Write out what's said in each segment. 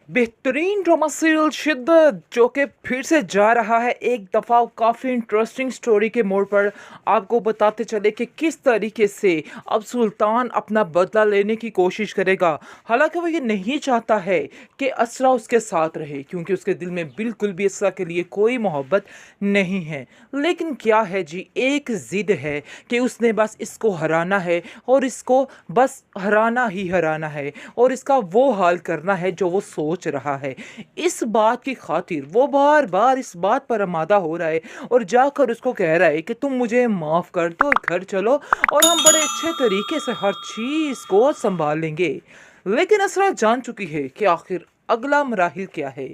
बेहतरीन drama serial शिद्दत जो कि फिर से जा रहा है एक दफ़ा काफ़ी इंटरेस्टिंग स्टोरी के मोड़ पर। आपको बताते चले कि किस तरीके से अब सुल्तान अपना बदला लेने की कोशिश करेगा। हालांकि वो ये नहीं चाहता है कि असरा उसके साथ रहे, क्योंकि उसके दिल में बिल्कुल भी असरा के लिए कोई मोहब्बत नहीं है। लेकिन क्या है जी, एक ज़िद है कि उसने बस इसको हराना है और इसको बस हराना ही हराना है और इसका वो हाल करना है जो वो सोच रहा है। इस बात की खातिर वो बार बार इस बात पर आमादा हो रहा है और जाकर उसको कह रहा है कि तुम मुझे माफ़ कर दो और घर चलो और हम बड़े अच्छे तरीके से हर चीज़ को संभाल लेंगे। लेकिन असरा जान चुकी है कि आखिर अगला मराहिल क्या है।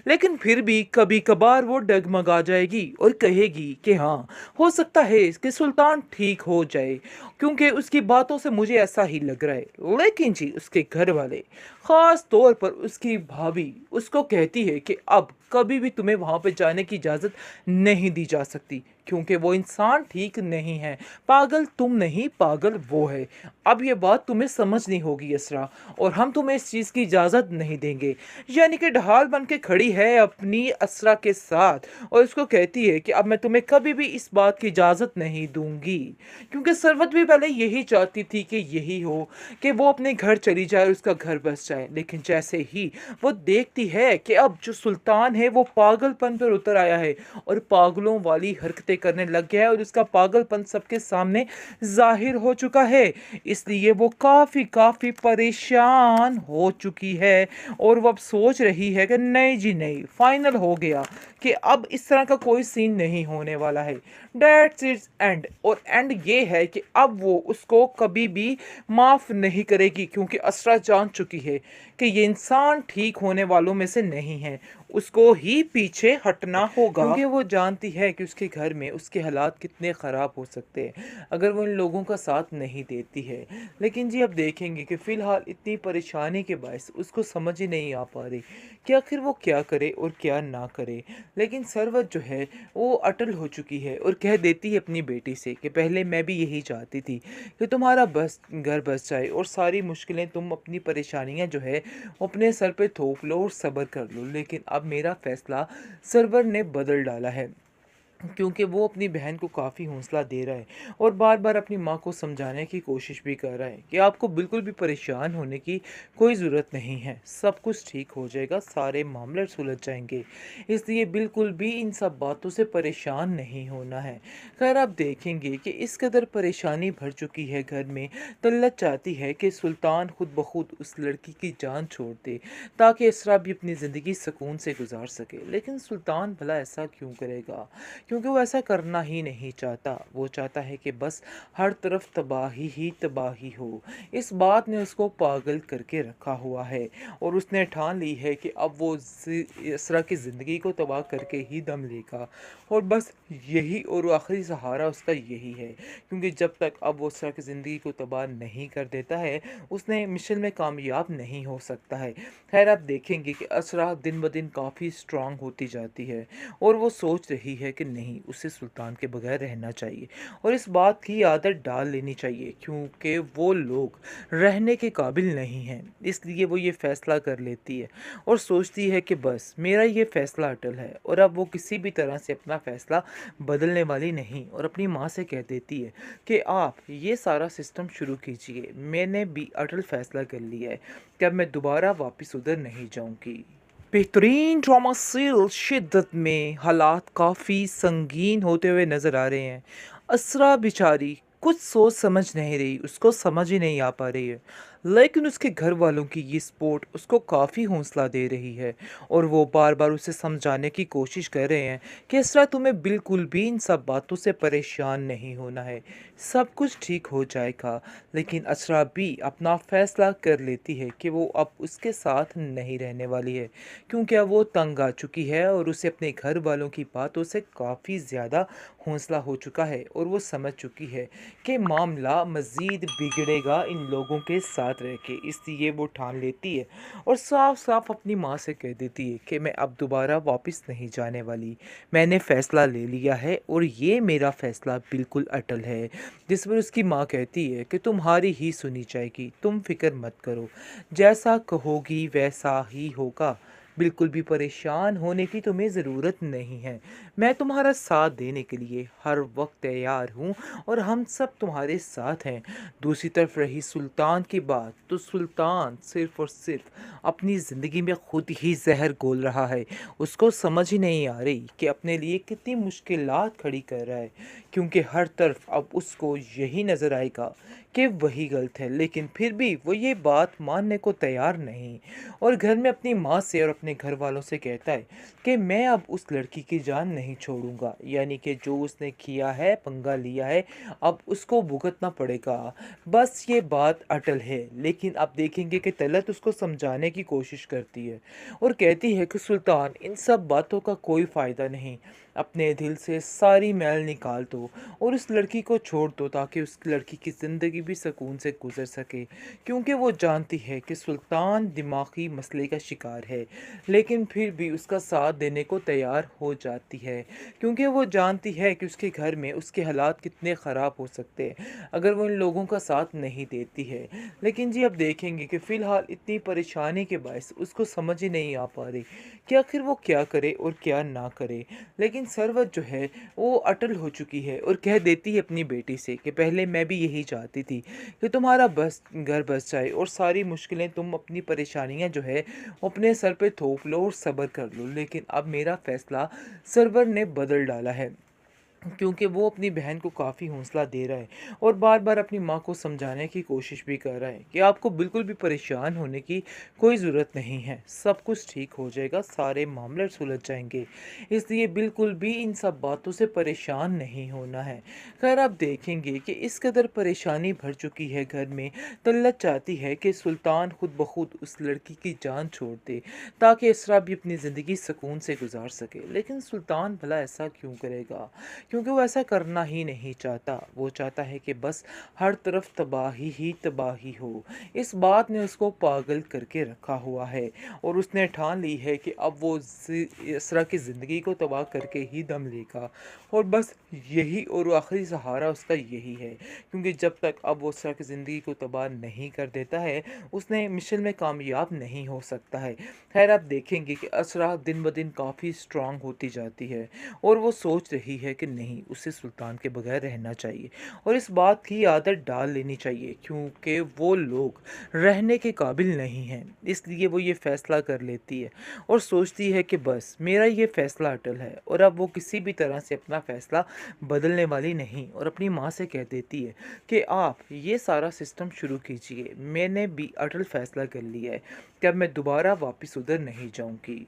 लेकिन फिर भी कभी कभार वो डगमगा जाएगी और कहेगी कि हाँ, हो सकता है कि सुल्तान ठीक हो जाए, क्योंकि उसकी बातों से मुझे ऐसा ही लग रहा है। लेकिन जी उसके घर वाले, ख़ास तौर पर उसकी भाभी, उसको कहती है कि अब कभी भी तुम्हें वहाँ पे जाने की इजाज़त नहीं दी जा सकती, क्योंकि वो इंसान ठीक नहीं है। पागल तुम नहीं, पागल वो है। अब ये बात तुम्हें समझनी होगी असरा, और हम तुम्हें इस चीज़ की इजाज़त नहीं देंगे। यानी कि ढाल बन के खड़ी है अपनी असरा के साथ और उसको कहती है कि अब मैं तुम्हें कभी भी इस बात की इजाज़त नहीं दूंगी, क्योंकि सरवत भी पहले यही चाहती थी कि यही हो, कि वो अपने घर चली जाए और उसका घर बस जाए। लेकिन जैसे ही वो देखती है कि अब जो सुल्तान है वो पागलपन पर उतर आया है और पागलों वाली हरकतें करने लग गया है और उसका पागलपन सबके सामने जाहिर हो चुका है, इसलिए वो काफ़ी काफ़ी परेशान हो चुकी है। और वो अब सोच रही है कि नहीं जी नहीं, फाइनल हो गया कि अब इस तरह का कोई सीन नहीं होने वाला है। डेट्स इट्स एंड, और एंड ये है कि अब वो उसको कभी भी माफ़ नहीं करेगी, क्योंकि असरा जान चुकी है कि ये इंसान ठीक होने वालों में से नहीं है। उसको ही पीछे हटना होगा, क्योंकि वो जानती है कि उसके घर में उसके हालात कितने ख़राब हो सकते हैं अगर वो इन लोगों का साथ नहीं देती है। लेकिन जी अब देखेंगे कि फ़िलहाल इतनी परेशानी के बायस उसको समझ ही नहीं आ पा रही कि आखिर वो क्या करे और क्या ना करे। लेकिन सरवत जो है वो अटल हो चुकी है और कह देती है अपनी बेटी से कि पहले मैं भी यही चाहती थी कि तुम्हारा बस घर बस जाए और सारी मुश्किलें, तुम अपनी परेशानियां जो है अपने सर पे थोप लो और सब्र कर लो। लेकिन अब मेरा फैसला सरवर ने बदल डाला है, क्योंकि वो अपनी बहन को काफ़ी हौसला दे रहा है और बार बार अपनी माँ को समझाने की कोशिश भी कर रहा है कि आपको बिल्कुल भी परेशान होने की कोई ज़रूरत नहीं है, सब कुछ ठीक हो जाएगा, सारे मामले सुलझ जाएंगे, इसलिए बिल्कुल भी इन सब बातों से परेशान नहीं होना है। खैर आप देखेंगे कि इस कदर परेशानी भर चुकी है घर में, तल्लत चाहती है कि सुल्तान खुद ब खुद उस लड़की की जान छोड़ दे ताकि इसरा भी अपनी ज़िंदगी सुकून से गुजार सके। लेकिन सुल्तान भला ऐसा क्यों करेगा, क्योंकि वो ऐसा करना ही नहीं चाहता। वो चाहता है कि बस हर तरफ तबाही ही तबाही हो। इस बात ने उसको पागल करके रखा हुआ है और उसने ठान ली है कि अब वो इसरा की ज़िंदगी को तबाह करके ही दम लेगा और बस यही और आखिरी सहारा उसका यही है, क्योंकि जब तक अब वो इसरा की ज़िंदगी को तबाह नहीं कर देता है उसने मिशन में कामयाब नहीं हो सकता है। खैर आप देखेंगे कि असरा दिन ब दिन काफ़ी स्ट्रांग होती जाती है और वो सोच रही है कि नहीं, उसे सुल्तान के बगैर रहना चाहिए और इस बात की आदत डाल लेनी चाहिए, क्योंकि वो लोग रहने के काबिल नहीं हैं। इसलिए वो ये फ़ैसला कर लेती है और सोचती है कि बस मेरा ये फ़ैसला अटल है और अब वो किसी भी तरह से अपना फ़ैसला बदलने वाली नहीं, और अपनी माँ से कह देती है कि आप ये सारा सिस्टम शुरू कीजिए, मैंने भी अटल फ़ैसला कर लिया है कि अब मैं दोबारा वापस उधर नहीं जाऊँगी। बेहतरीन ड्रामा सीरियल शिद्दत में हालात काफ़ी संगीन होते हुए नज़र आ रहे हैं। असरा बेचारी कुछ सोच समझ नहीं रही, उसको समझ ही नहीं आ पा रही है। लेकिन उसके घर वालों की ये सपोर्ट उसको काफ़ी हौसला दे रही है और वो बार बार उसे समझाने की कोशिश कर रहे हैं कि असरा तुम्हें बिल्कुल भी इन सब बातों से परेशान नहीं होना है, सब कुछ ठीक हो जाएगा। लेकिन असरा भी अपना फ़ैसला कर लेती है कि वो अब उसके साथ नहीं रहने वाली है, क्योंकि अब वो तंग आ चुकी है और उसे अपने घर वालों की बातों से काफ़ी ज़्यादा हौसला हो चुका है और वो समझ चुकी है कि मामला मज़ीद बिगड़ेगा इन लोगों के साथ याद रखे, इसलिए वो ठान लेती है और साफ साफ अपनी माँ से कह देती है कि मैं अब दोबारा वापस नहीं जाने वाली। मैंने फ़ैसला ले लिया है और ये मेरा फ़ैसला बिल्कुल अटल है। जिस पर उसकी माँ कहती है कि तुम्हारी ही सुनी जाएगी, तुम फ़िक्र मत करो, जैसा कहोगी वैसा ही होगा। बिल्कुल भी परेशान होने की तुम्हें ज़रूरत नहीं है। मैं तुम्हारा साथ देने के लिए हर वक्त तैयार हूँ और हम सब तुम्हारे साथ हैं। दूसरी तरफ रही सुल्तान की बात, तो सुल्तान सिर्फ़ और सिर्फ़ अपनी ज़िंदगी में खुद ही ज़हर घोल रहा है। उसको समझ ही नहीं आ रही कि अपने लिए कितनी मुश्किलात खड़ी कर रहा है, क्योंकि हर तरफ अब उसको यही नज़र आएगा कि वही गलत है, लेकिन फिर भी वो ये बात मानने को तैयार नहीं और घर में अपनी माँ से और अपने घर वालों से कहता है कि मैं अब उस लड़की की जान नहीं छोड़ूंगा, यानी कि जो उसने किया है, पंगा लिया है, अब उसको भुगतना पड़ेगा। बस ये बात अटल है। लेकिन अब देखेंगे कि तलत उसको समझाने की कोशिश करती है और कहती है कि सुल्तान, इन सब बातों का कोई फ़ायदा नहीं, अपने दिल से सारी मैल निकाल दो और उस लड़की को छोड़ दो ताकि उस लड़की की ज़िंदगी भी सुकून से गुजर सके, क्योंकि वो जानती है कि सुल्तान दिमागी मसले का शिकार है, लेकिन फिर भी उसका साथ देने को तैयार हो जाती है, क्योंकि वो जानती है कि उसके घर में उसके हालात कितने ख़राब हो सकते हैं अगर वो इन लोगों का साथ नहीं देती है। लेकिन जी अब देखेंगे कि फ़िलहाल इतनी परेशानी के बायस उसको समझ ही नहीं आ पा रही कि आखिर वो क्या करे और क्या ना करे। लेकिन सरवत जो है वो अटल हो चुकी है और कह देती है अपनी बेटी से कि पहले मैं भी यही चाहती थी कि तुम्हारा बस घर बस जाए और सारी मुश्किलें, तुम अपनी परेशानियां जो है वो अपने सर पे थोप लो और सब्र कर लो, लेकिन अब मेरा फ़ैसला सरवर ने बदल डाला है, क्योंकि वो अपनी बहन को काफ़ी हौसला दे रहा है और बार बार अपनी माँ को समझाने की कोशिश भी कर रहा है कि आपको बिल्कुल भी परेशान होने की कोई ज़रूरत नहीं है, सब कुछ ठीक हो जाएगा, सारे मामले सुलझ जाएंगे, इसलिए बिल्कुल भी इन सब बातों से परेशान नहीं होना है। खैर आप देखेंगे कि इस कदर परेशानी भर चुकी है घर में, तल्लत चाहती है कि सुल्तान खुद ब खुद उस लड़की की जान छोड़ दे ताकि इसरा भी अपनी ज़िंदगी सुकून से गुजार सके। लेकिन सुल्तान भला ऐसा क्यों करेगा, क्योंकि वो ऐसा करना ही नहीं चाहता। वो चाहता है कि बस हर तरफ तबाही ही तबाही हो। इस बात ने उसको पागल करके रखा हुआ है और उसने ठान ली है कि अब वो इसरा की ज़िंदगी को तबाह करके ही दम लेगा और बस यही और आखिरी सहारा उसका यही है, क्योंकि जब तक अब वो इसरा की ज़िंदगी को तबाह नहीं कर देता है उसने मिशन में कामयाब नहीं हो सकता है। खैर आप देखेंगे कि असरा दिन ब दिन काफ़ी स्ट्रांग होती जाती है और वो सोच रही है कि नहीं, उसे सुल्तान के बगैर रहना चाहिए और इस बात की आदत डाल लेनी चाहिए, क्योंकि वो लोग रहने के काबिल नहीं हैं। इसलिए वो ये फ़ैसला कर लेती है और सोचती है कि बस मेरा ये फ़ैसला अटल है और अब वो किसी भी तरह से अपना फ़ैसला बदलने वाली नहीं, और अपनी माँ से कह देती है कि आप ये सारा सिस्टम शुरू कीजिए, मैंने भी अटल फ़ैसला कर लिया है कि अब मैं दोबारा वापस उधर नहीं जाऊँगी।